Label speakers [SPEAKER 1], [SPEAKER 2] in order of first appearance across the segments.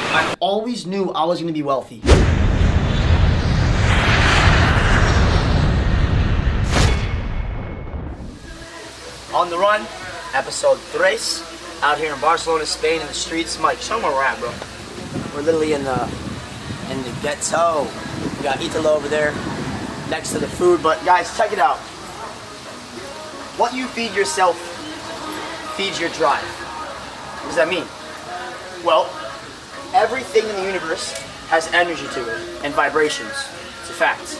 [SPEAKER 1] I always knew I was going to be wealthy. On the Run, episode 3, out here in Barcelona, Spain, in the streets. Mike, show them where we're at, bro. We're literally in the ghetto. We got Italo over there next to the food, but guys, check it out. What you feed yourself feeds your drive. What does that mean? Well, everything in the universe has energy to it and vibrations. It's a fact.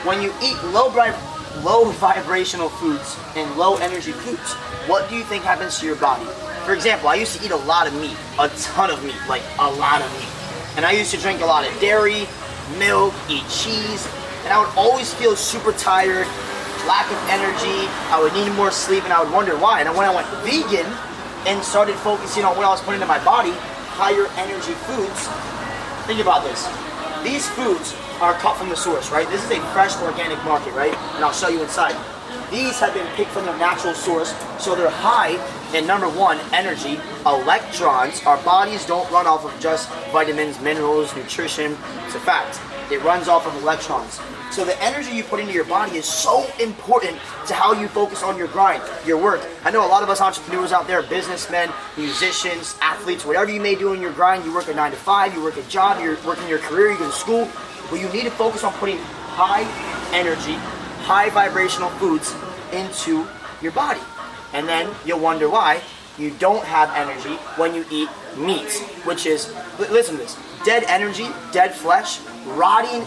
[SPEAKER 1] When you eat low vibrational foods and low energy foods, what do you think happens to your body? For example, I used to eat a lot of meat, a ton of meat, like a lot of meat. And I used to drink a lot of dairy, milk, eat cheese, and I would always feel super tired, lack of energy, I would need more sleep, and I would wonder why. And when I went vegan and started focusing on what I was putting in my body, higher energy foods, think about this. These foods are cut from the source, right? This is a fresh organic market, right? And I'll show you inside. These have been picked from their natural source, so they're high in number one, energy, electrons. Our bodies don't run off of just vitamins, minerals, nutrition. It's a fact. It runs off of electrons. So the energy you put into your body is so important to how you focus on your grind, your work. I know a lot of us entrepreneurs out there, businessmen, musicians, athletes, whatever you may do in your grind, you work a 9 to 5, you work a job, you're working your career, you go to school. Well, you need to focus on putting high energy, high vibrational foods into your body. And then you'll wonder why you don't have energy when you eat meat, which is, listen to this, dead energy, dead flesh, rotting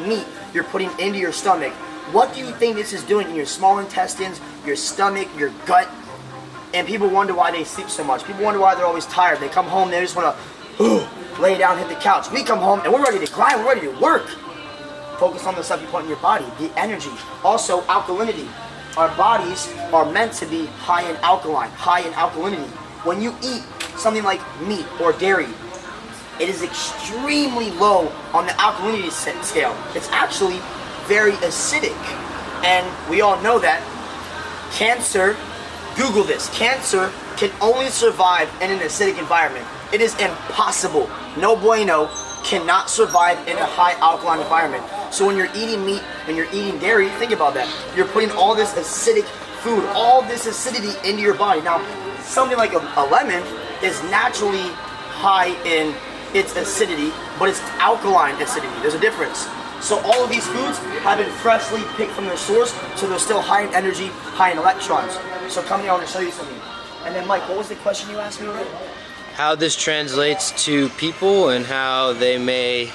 [SPEAKER 1] meat you're putting into your stomach. What do you think this is doing in your small intestines, your stomach, your gut? And people wonder why they sleep so much. People wonder why they're always tired. They come home, they just want to lay down, hit the couch. We come home and we're ready to grind, we're ready to work. Focus on the stuff you put in your body, the energy. Also, alkalinity. Our bodies are meant to be high in alkaline, high in alkalinity. When you eat something like meat or dairy, it is extremely low on the alkalinity scale. It's actually very acidic. And we all know that cancer, Google this, cancer can only survive in an acidic environment. It is impossible. No bueno, cannot survive in a high alkaline environment. So when you're eating meat and you're eating dairy, think about that. You're putting all this acidic food, all this acidity into your body. Now, something like a lemon is naturally high in its acidity, but it's alkaline acidity. There's a difference. So all of these foods have been freshly picked from their source, so they're still high in energy, high in electrons. So come here, I want to show you something. And then Mike, what was the question you asked me already?
[SPEAKER 2] How this translates to people and how they may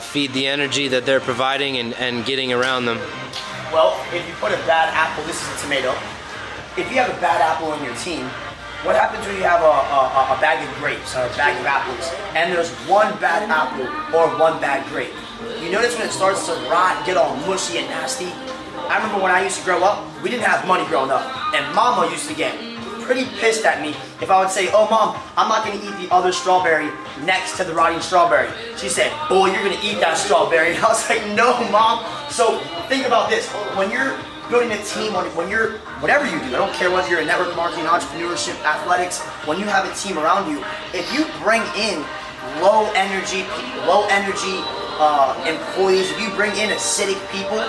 [SPEAKER 2] feed the energy that they're providing and getting around them.
[SPEAKER 1] Well, if you put a bad apple, this is a tomato. If you have a bad apple in your team, what happens when you have a bag of grapes or a bag of apples and there's one bad apple or one bad grape? You notice when it starts to rot, get all mushy and nasty? I remember when I used to grow up, we didn't have money growing up, and Mama used to get pretty pissed at me if I would say, "Oh Mom, I'm not gonna eat the other strawberry next to the rotting strawberry." She said, "Boy, you're gonna eat that strawberry." And I was like, "No, Mom." So think about this, when you're building a team, when you're, whatever you do, I don't care whether you're in network marketing, entrepreneurship, athletics, when you have a team around you, if you bring in low energy employees, if you bring in acidic people,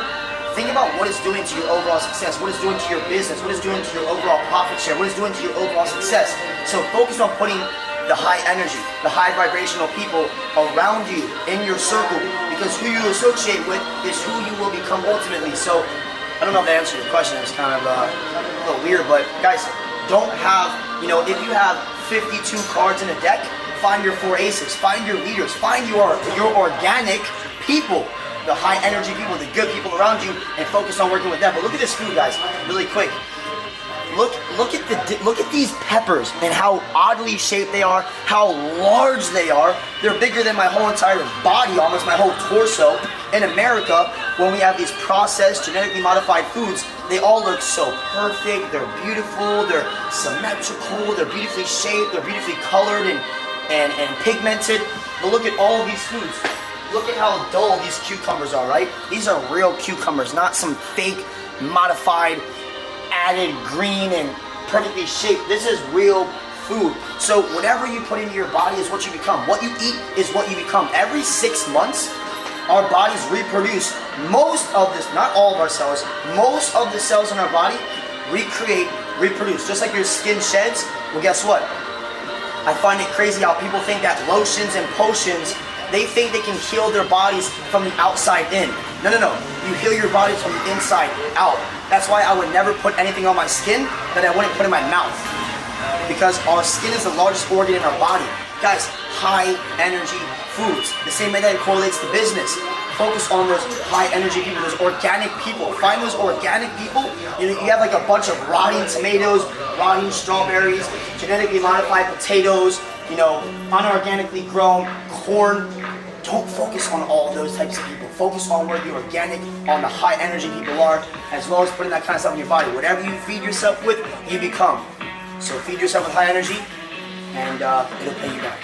[SPEAKER 1] think about what it's doing to your overall success, what it's doing to your business, what it's doing to your overall profit share, what it's doing to your overall success. So focus on putting the high energy, the high vibrational people around you in your circle, because who you associate with is who you will become ultimately. So I don't know if that answered your question. It's kind of a little weird, but guys, don't have, if you have 52 cards in a deck, find your 4 aces, find your leaders, find your organic people, the high energy people, the good people around you, and focus on working with them. But look at this food, guys, really quick. Look at these peppers and how oddly shaped they are, how large they are. They're bigger than my whole entire body, almost my whole torso. In America, when we have these processed, genetically modified foods, they all look so perfect, they're beautiful, they're symmetrical, they're beautifully shaped, they're beautifully colored and pigmented. But look at all of these foods. look at how dull these cucumbers are, right? These are real cucumbers, not some fake, modified, added green and perfectly shaped. This is real food. So whatever you put into your body is what you become. What you eat is what you become. Every 6 months, our bodies reproduce. Most of this, not all of our cells, most of the cells in our body reproduce. Just like your skin sheds, well, guess what? I find it crazy how people think that lotions and potions, they think they can heal their bodies from the outside in. No. You heal your bodies from the inside out. That's why I would never put anything on my skin that I wouldn't put in my mouth. Because our skin is the largest organ in our body. Guys, high energy foods. The same way that it correlates to business. Focus on those high energy people, those organic people. Find those organic people. You have like a bunch of rotting tomatoes, rotting strawberries, genetically modified potatoes, unorganically grown corn. Don't focus on all those types of people. Focus on where the organic, on the high energy people are, as well as putting that kind of stuff in your body. Whatever you feed yourself with, you become. So feed yourself with high energy, and it'll pay you back.